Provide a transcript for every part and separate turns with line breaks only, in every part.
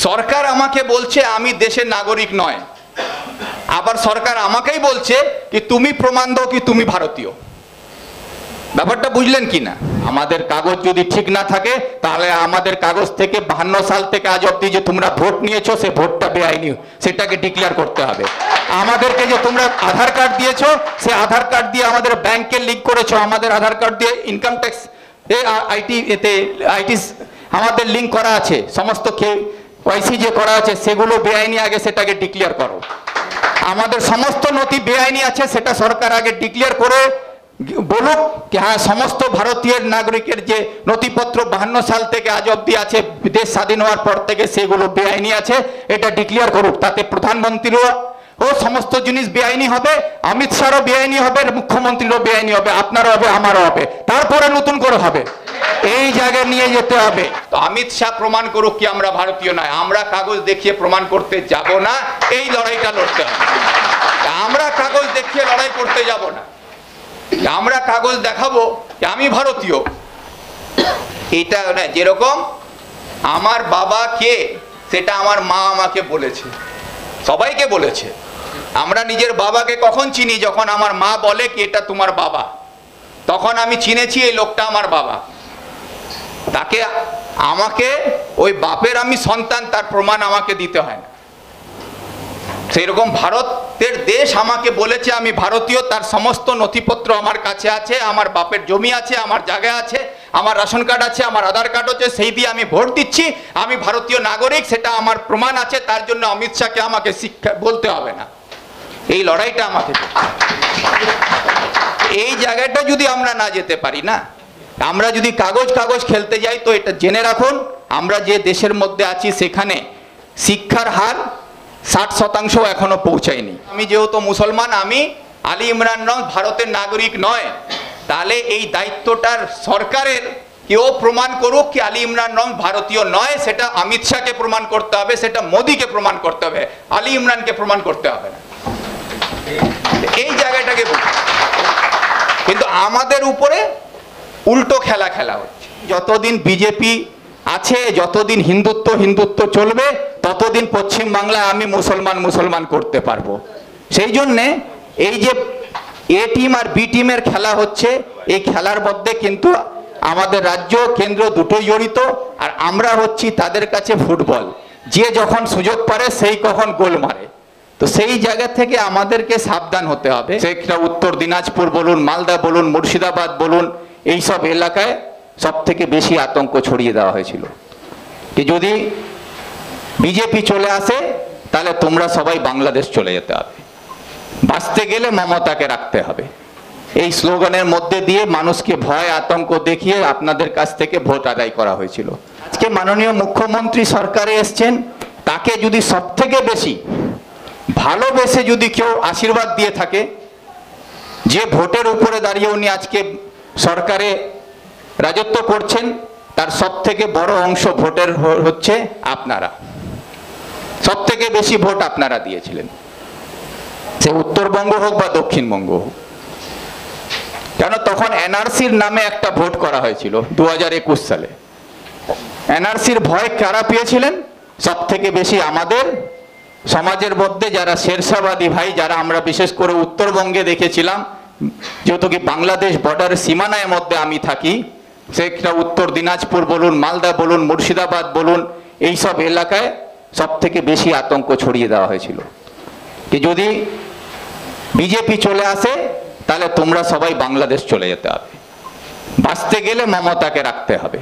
সরকার আমাকে বলছে আমি দেশের নাগরিক নয়, আবার সরকার আমাকেই বলছে কি তুমি প্রমাণ দাও কি তুমি ভারতীয়। ব্যাপারটা বুঝলেন কি না? আমাদের কাগজ যদি ঠিক না থাকে তাহলে আমাদের কাগজ থেকে 52 সাল থেকে আজ অব্দি যে তোমরা ভোট নিয়েছো সে ভোটটা বেআইনি, সেটাকে ডিক্লেয়ার করতে হবে। আমাদেরকে যে তোমরা আধার কার্ড দিয়েছো সে আধার কার্ড দিয়ে আমাদের ব্যাংকে লিঙ্ক করেছো, আমাদের আধার কার্ড দিয়ে ইনকাম ট্যাক্স আইটি আমাদের লিঙ্ক করা আছে, সমস্ত ওয়াইসি যে করা আছে সেগুলো বেআইনি, আগে সেটাকে ডিক্লেয়ার করো। আমাদের সমস্ত নথি বেআইনি আছে সেটা সরকার আগে ডিক্লেয়ার করে বলুক কি হ্যাঁ সমস্ত ভারতীয় নাগরিকের যে নথিপত্র 52 সাল থেকে আজ অব্দি আছে দেশ স্বাধীন হওয়ার পর থেকে সেগুলো বেআইনি আছে, এটা ডিক্লেয়ার করুক। তাতে প্রধানমন্ত্রীরও সমস্ত জিনিস বেআইনি হবে, অমিত শাহরও বেআইনি হবে, মুখ্যমন্ত্রীরও বেআইনি হবে, আপনারও হবে, আমারও হবে, তারপরে নতুন করে হবে। এই জায়গায় নিয়ে যেতে হবে। তো অমিত শাহ প্রমাণ করুক কি আমরা ভারতীয় নয়, আমরা কাগজ দেখিয়ে প্রমাণ করতে যাব না। এই লড়াইটা লড়তে হবে। আমরা কাগজ দেখিয়ে লড়াই করতে যাব না, আমরা কাগজ দেখাবো আমি ভারতীয়। এটা না, যেরকম আমার বাবা কে সেটা আমার মা আমাকে বলেছে, সবাইকে বলেছে। আমরা নিজের বাবাকে কখন চিনি? যখন আমার মা বলে কি এটা তোমার বাবা, তখন আমি চিনেছি এই লোকটা আমার বাবা। তাকে আমাকে ওই বাপের আমি সন্তান তার প্রমাণ আমাকে দিতে হয় না। সেইরকম ভারতের দেশ আমাকে বলেছে আমি ভারতীয়, তার সমস্ত নথিপত্র আমার কাছে আছে, আমার বাপের জমি আছে, আমার জায়গা আছে, আমার রেশন কার্ড আছে, আমার আধার কার্ড আছে, সেই দিয়ে আমি ভোট দিচ্ছি, আমি ভারতীয় নাগরিক, সেটা আমার প্রমাণ আছে। তার জন্য অমিত শাহকে আমাকে শিক্ষা বলতে হবে না। এই লড়াইটা আমাকে, এই জায়গাটা যদি আমরা না যেতে পারি না, আমরা যদি কাগজ খেলতে যাই, তো এটা জেনে রাখুন আমরা যে দেশের মধ্যে আছি সেখানে শিক্ষার হার 60% এখনো পৌঁছায়নি। আমি যেহেতু মুসলমান, আমি আলী ইমরান ভারতের নাগরিক নয়, তাহলে এই দায়িত্বটার সরকারের কেউ প্রমাণ করুক কি আলী ইমরান ভারতীয় নয়, সেটা অমিত শাহকে প্রমাণ করতে হবে, সেটা মোদীকে প্রমাণ করতে হবে, আলী ইমরানকে প্রমাণ করতে হবে না। এই জায়গাটাকে কিন্তু আমাদের উপরে উল্টো খেলা হচ্ছে। যতদিন বিজেপি আছে, যতদিন হিন্দুত্ব চলবে, ততদিন পশ্চিম বাংলায় আমি মুসলমান করতে পারবো। সেই জন্যে এই যে এ টিম আর বি টিমের খেলা হচ্ছে, এই খেলার মধ্যে কিন্তু আমাদের রাজ্য কেন্দ্র দুটোই জড়িত। আর আমরা হচ্ছি তাদের কাছে ফুটবল, যে যখন সুযোগ পারে সেই কখন গোল মারে। তো সেই জায়গা থেকে আমাদেরকে সাবধান হতে হবে। সেটা উত্তর দিনাজপুর বলুন, মালদা বলুন, মুর্শিদাবাদ বলুন, এইসব এলাকায় সব থেকে বেশি আতঙ্ক ছড়িয়ে দেওয়া হয়েছিল কি যদি বিজেপি চলে আসে তাহলে তোমরা সবাই বাংলাদেশ চলে যেতে হবে, বাঁচতে গেলে মমতাকে রাখতে হবে। এই স্লোগানের মধ্যে দিয়ে মানুষকে ভয় আতঙ্ক দেখিয়ে আপনাদের কাছ থেকে ভোট আদায় করা হয়েছিল। আজকে মাননীয় মুখ্যমন্ত্রী সরকারে এসছেন, তাকে যদি সব থেকে বেশি ভালোবেসে যদি কেউ আশীর্বাদ দিয়ে থাকে, যে ভোটের উপরে দাঁড়িয়ে উনি আজকে সরকারে রাজত্ব করছেন, তার সব থেকে বড় অংশ ভোটের হচ্ছে আপনারা। সব থেকে বেশি ভোট আপনারা দিয়েছিলেন, সে উত্তরবঙ্গ হোক বা দক্ষিণবঙ্গ হোক। কেন তখন এনআরসির নামে একটা ভোট করা হয়েছিল 2021 সালে। এনআরসির ভয় কারা পেয়েছিলেন? সব থেকে বেশি আমাদের সমাজের মধ্যে যারা শেরশাবাদী ভাই, যারা আমরা বিশেষ করে উত্তরবঙ্গে দেখেছিলাম, যেহেতু কি বাংলাদেশ বর্ডারের সীমানার মধ্যে আমি থাকি, সেটা উত্তর দিনাজপুর বলুন, মালদা বলুন, মুর্শিদাবাদ বলুন, এইসব এলাকায় সব থেকে বেশি আতঙ্ক ছড়িয়ে দেওয়া হয়েছিল কি যদি বিজেপি চলে আসে তাহলে তোমরা সবাই বাংলাদেশ চলে যেতে হবে, বাঁচতে গেলে মমতাকে রাখতে হবে।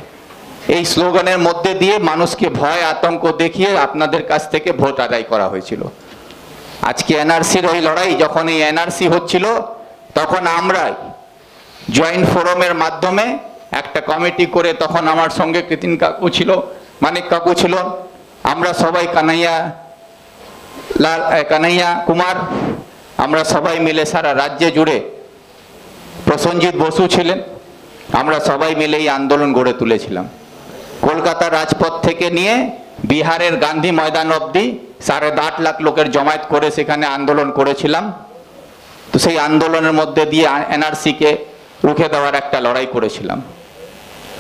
এই স্লোগানের মধ্যে দিয়ে মানুষকে ভয় আতঙ্ক দেখিয়ে আপনাদের কাছ থেকে ভোট আদায় করা হয়েছিল। আজকে এনআরসির ওই লড়াই, যখন এই এনআরসি হচ্ছিল তখন আমরা জয়েন্ট ফোরামের মাধ্যমে একটা কমিটি করে, তখন আমার সঙ্গে কৃতিন কাকু ছিল, মানিক কাকু ছিল, আমরা সবাই কানাইয়া কুমার, আমরা সবাই মিলে সারা রাজ্যে জুড়ে, প্রসেনজিৎ বসু ছিলেন, আমরা সবাই মিলে এই আন্দোলন গড়ে তুলেছিলাম। কলকাতার রাজপথ থেকে নিয়ে বিহারের গান্ধী ময়দান অবধি 8.5 লাখ লোকের জমায়েত করে সেখানে আন্দোলন করেছিলাম। তো সেই আন্দোলনের মধ্যে দিয়ে এনআরসিকে রুখে দেওয়ার একটা লড়াই করেছিলাম।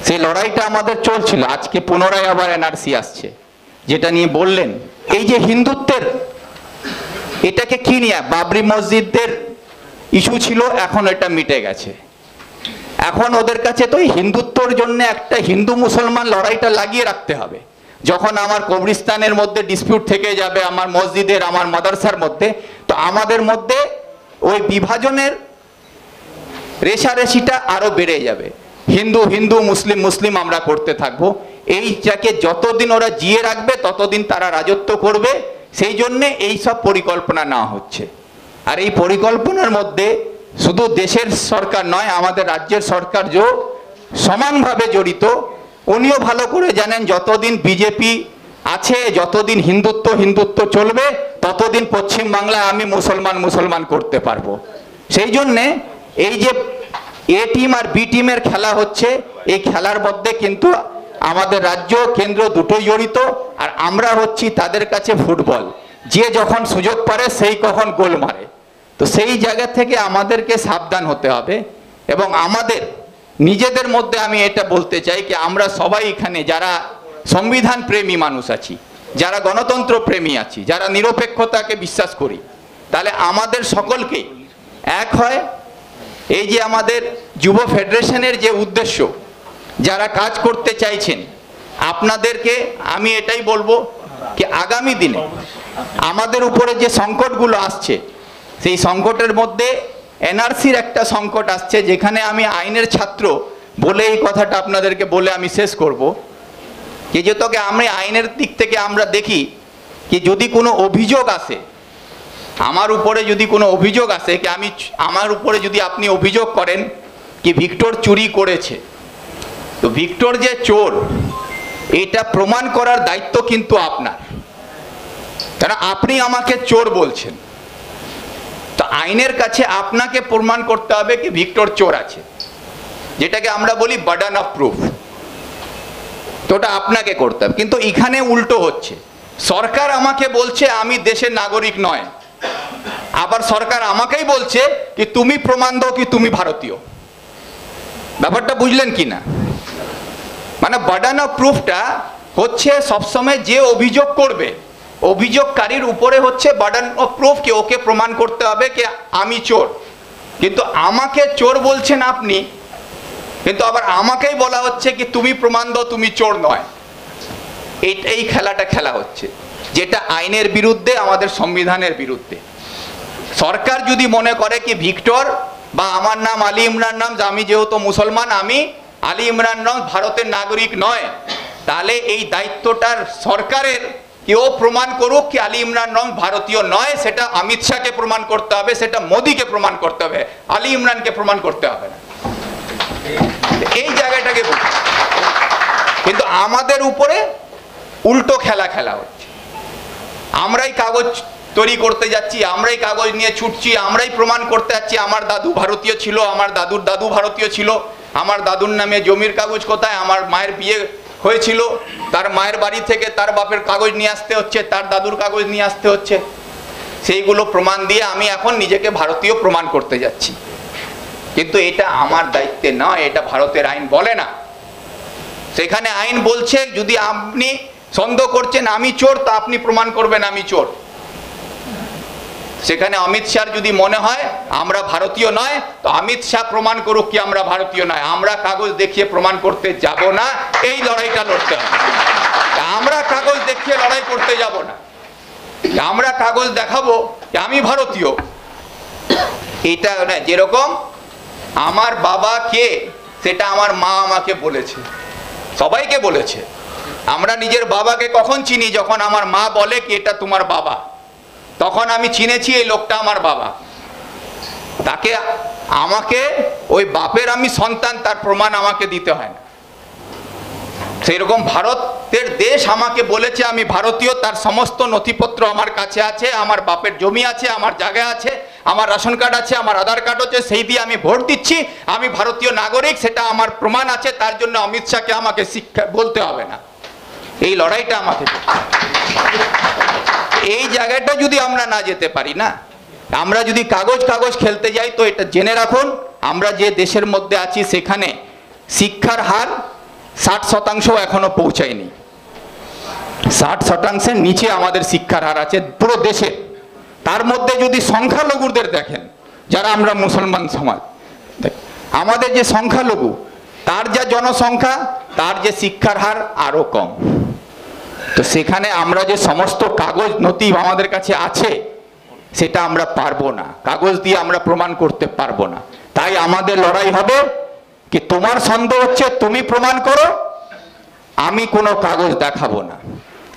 সেই লড়াইটা আমাদের চলছিল। আজকে পুনরায় আবার এনআরসি আসছে, যেটা নিয়ে বললেন, এই যে হিন্দুত্বের, এটাকে কি নিয়ে বাবরি মসজিদের ইস্যু ছিল, এখন এটা মিটে গেছে। এখন ওদের কাছে তো হিন্দুত্বর জন্য একটা হিন্দু মুসলমান লড়াইটা লাগিয়ে রাখতে হবে। যখন আমার কবরস্থানের মধ্যে ডিসপিউট থেকে যাবে, আমার মসজিদের, আমার মাদ্রাসার মধ্যে, তো আমাদের মধ্যে ওই বিভাজনের রেশারেশিটা আরো বেড়ে যাবে। হিন্দু হিন্দু, মুসলিম মুসলিম আমরা করতে থাকবো। এইটাকে যতদিন ওরা জিয়ে রাখবে ততদিন তারা রাজত্ব করবে। সেই জন্যে এই সব পরিকল্পনা নেওয়া হচ্ছে। আর এই পরিকল্পনার মধ্যে শুধু দেশের সরকার নয়, আমাদের রাজ্যের সরকার যে সমানভাবে জড়িত। উনিও ভালো করে জানেন, যতদিন বিজেপি আছে, যতদিন হিন্দুত্ব হিন্দুত্ব চলবে, ততদিন পশ্চিমবাংলায় আমি মুসলমান মুসলমান করতে পারবো। সেই জন্যে এই যে এ টিম আর বি টিমের খেলা হচ্ছে, এই খেলার মধ্যে কিন্তু আমাদের রাজ্য কেন্দ্র দুটোই জড়িত। আর আমরা হচ্ছি তাদের কাছে ফুটবল, যে যখন সুযোগ পারে সেই কখন গোল মারে। তো সেই জায়গা থেকে আমাদেরকে সাবধান হতে হবে। এবং আমাদের নিজেদের মধ্যে আমি এটা বলতে চাই কি, আমরা সবাই এখানে যারা সংবিধান প্রেমী মানুষ আছি, যারা গণতন্ত্র প্রেমী আছি, যারা নিরপেক্ষতাকে বিশ্বাস করি, তাহলে আমাদের সকলকে এক হয় এই যে আমাদের যুব ফেডারেশনের যে উদ্দেশ্য, যারা কাজ করতে চাইছেন, আপনাদেরকে আমি এটাই বলবো কি আগামী দিনে আমাদের উপরে যে সংকটগুলো আসছে, সেই সংকটের মধ্যে এনআরসির একটা সংকট আসছে, যেখানে আমি আইনের ছাত্র বলে এই কথাটা আপনাদেরকে বলে আমি শেষ করব কি, যেটাকে আমি আইনের দিক থেকে আমরা দেখি কি, যদি কোনো অভিযোগ আসে আমার উপরে, যদি কোনো অভিযোগ আসে কি, আমার উপরে যদি আপনি অভিযোগ করেন কি ভিক্টর চুরি করেছে, তো ভিক্টর যে চোর এটা প্রমাণ করার দায়িত্ব কিন্তু আপনার। কারণ আপনি আমাকে চোর বলছেন, তো আইনের কাছে আপনাকে প্রমাণ করতে হবে কি ভিক্টর চোর আছে, যেটাকে আমরা বলি বার্ডেন অফ প্রুফ। তো ওটা আপনাকে করতে হবে। কিন্তু এখানে উল্টো হচ্ছে, সরকার আমাকে বলছে আমি দেশের নাগরিক নয়, আবার সরকার আমাকেই বলছে কি তুমি প্রমাণ দাও কি তুমি ভারতীয়। ব্যাপারটা বুঝলেন কি না? মানে বার্ডেন অফ প্রুফটা হচ্ছে সবসময় যে অভিযোগ করবে, অভিযোগকারীর উপরে হচ্ছে বার্ডেন অফ প্রুফ, কি ওকে প্রমাণ করতে হবে কি আমি চোর। কিন্তু আমাকে চোর বলছেন আপনি, কিন্তু আবার আমাকেই বলা হচ্ছে কি তুমি প্রমাণ দাও তুমি চোর নয়। এই খেলাটা খেলা হচ্ছে, যেটা আইনের বিরুদ্ধে, আমাদের সংবিধানের বিরুদ্ধে। সরকার যদি মনে করে কি ভিক্টর বা আমার নাম আলী ইমরান নাম, আমি যেহেতু মুসলমান, আমি আলী ইমরান নাম ভারতের নাগরিক নয়, তাহলে এই দায়িত্বটার সরকারের, কেউ প্রমাণ করুক কি আলী ইমরান নাম ভারতীয় নয়, সেটা অমিত শাহকে প্রমাণ করতে হবে, সেটা মোদীকে প্রমাণ করতে হবে, আলী ইমরানকে প্রমাণ করতে হবে না। এই জায়গাটাকে কিন্তু আমাদের উপরে উল্টো খেলা খেলা হচ্ছে। আমরাই কাগজ তৈরি করতে যাচ্ছি, আমরাই কাগজ নিয়ে ছুটছি, আমরাই প্রমাণ করতে যাচ্ছি আমার দাদু ভারতীয় ছিল, আমার দাদুর দাদু ভারতীয় ছিল, আমার দাদুর নামে জমির কাগজ কোথায়, আমার মায়ের বিয়ে হয়েছিল, তার মায়ের বাড়ি থেকে তার বাপের কাগজ নিয়ে আসতে হচ্ছে, তার দাদুর কাগজ নিয়ে আসতে হচ্ছে, সেইগুলো প্রমাণ দিয়ে আমি এখন নিজেকে ভারতীয় প্রমাণ করতে যাচ্ছি। কিন্তু এটা আমার দায়িত্বে নয়, এটা ভারতের আইন বলে না। সেখানে আইন বলছে যদি আপনি সন্দেহ করছেন আমি চোর, তা আপনি প্রমাণ করবেন আমি চোর। সেখানে অমিত শাহ যদি মনে হয় আমরা ভারতীয় নয়, তো অমিত শাহ প্রমাণ করুক কি আমরা ভারতীয় নয়, আমরা কাগজ দেখিয়ে প্রমাণ করতে যাব না। এই লড়াইটা লড়তে হবে। আমরা কাগজ দেখিয়ে লড়াই করতে যাব না, আমরা কাগজ দেখাবো যে আমি ভারতীয়। এটা যেরকম আমার বাবা কে সেটা আমার মা আমাকে বলেছে, সবাইকে বলেছে। আমরা নিজের বাবাকে কখন চিনি? যখন আমার মা বলে কি এটা তোমার বাবা, তখন আমি চিনেছি এই লোকটা আমার বাবা। তাকে আমাকে ওই বাপের আমি সন্তান, তার প্রমাণ আমাকে দিতে হয় না। সেই রকম ভারতের দেশ আমাকে বলেছে আমি ভারতীয়, তার সমস্ত নথিপত্র আমার কাছে আছে, আমার বাপের জমি আছে, আমার জায়গা আছে, আমার রেশন কার্ড আছে, আমার আধার কার্ড আছে, সেই দিয়ে আমি ভোট দিচ্ছি, আমি ভারতীয় নাগরিক, সেটা আমার প্রমাণ আছে। তার জন্য অমিত শাহকে আমাকে শিক্ষা বলতে হবে না। এই লড়াইটা আমাকে, এই জায়গাটা যদি আমরা না যেতে পারি না, আমরা যদি কাগজ কাগজ খেলতে যাই, তো এটা জেনে রাখুন আমরা যে দেশের মধ্যে আছি সেখানে শিক্ষার হার 60% এখনো পৌঁছায়নি। 60% নিচে আমাদের শিক্ষার হার আছে পুরো দেশে। তার মধ্যে যদি সংখ্যালঘুদের দেখেন, যারা আমরা মুসলমান সমাজ, আমাদের যে সংখ্যালঘু তার যা জনসংখ্যা তার যে শিক্ষার হার আরো কম। তো সেখানে আমরা যে সমস্ত কাগজ নথি আমাদের কাছে আছে সেটা আমরা পারবো না, কাগজ দিয়ে আমরা প্রমাণ করতে পারবো না। তাই আমাদের লড়াই হবে কি, তোমার সন্দেহ হচ্ছে তুমি প্রমাণ করো, আমি কোনো কাগজ দেখাবো না।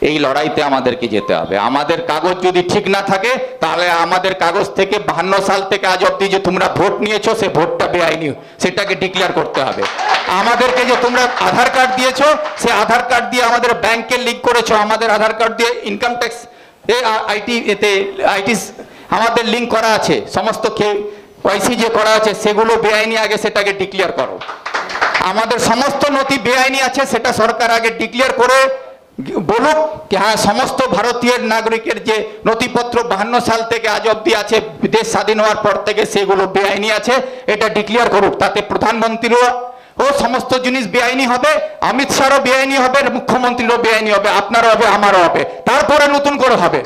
এই লড়াইতে আমাদেরকে যেতে হবে। আমাদের কাগজ যদি ঠিক না থাকে তাহলে আমাদের কাগজ থেকে 52 সাল থেকে আজ অব্দি যে তোমরা ভোট নিয়েছো সে ভোটটা বেআইনি, সেটাকে ডিক্লেয়ার করতে হবে। আমাদেরকে যে তোমরা আধার কার্ড দিয়েছো সে আধার কার্ড দিয়ে আমাদের ব্যাংকে লিঙ্ক করেছো, আমাদের আধার কার্ড দিয়ে ইনকাম ট্যাক্স আইটি আমাদের লিঙ্ক করা আছে, সমস্ত ওয়াইসি যে করা আছে সেগুলো বেআইনি, আগে সেটাকে ডিক্লেয়ার করো। আমাদের সমস্ত নথি বেআইনি আছে সেটা সরকার আগে ডিক্লেয়ার করে বলুক কি হ্যাঁ সমস্ত ভারতীয় নাগরিকের যে নথিপত্র 52 সাল থেকে আজ অব্দি আছে, দেশ স্বাধীন হওয়ার পর থেকে সেগুলো বেআইনি আছে, এটা ডিক্লেয়ার করুক। তাতে প্রধানমন্ত্রীরও সমস্ত জিনিস বেআইনি হবে, অমিত শাহরও বেআইনি হবে, মুখ্যমন্ত্রীরও বেআইনি হবে, আপনারও হবে, আমারও হবে, তারপরে নতুন করে হবে।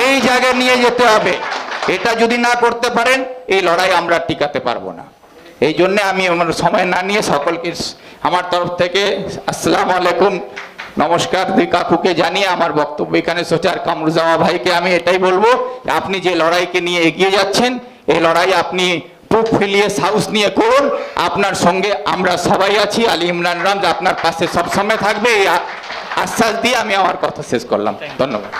এই জায়গায় নিয়ে যেতে হবে। এটা যদি না করতে পারেন এই লড়াই আমরা টিকাতে পারবো না। এই জন্য আমি আমার সময় না নিয়ে সকলকে আমার তরফ থেকে আসসালামু আলাইকুম নমস্কার দুই কাকুকে জানিয়ে আমার বক্তব্য এখানে সোচার কামরুজ্জামান ভাইকে আমি এটাই বলবো, আপনি যে লড়াইকে নিয়ে এগিয়ে যাচ্ছেন এই লড়াই আপনি বুক ফেলিয়ে সাহস নিয়ে করুন। আপনার সঙ্গে আমরা সবাই আছি, আলী ইমরান রামজ আপনার পাশে সবসময় থাকবে, এই আশ্বাস দিয়ে আমি আমার কথা শেষ করলাম। ধন্যবাদ।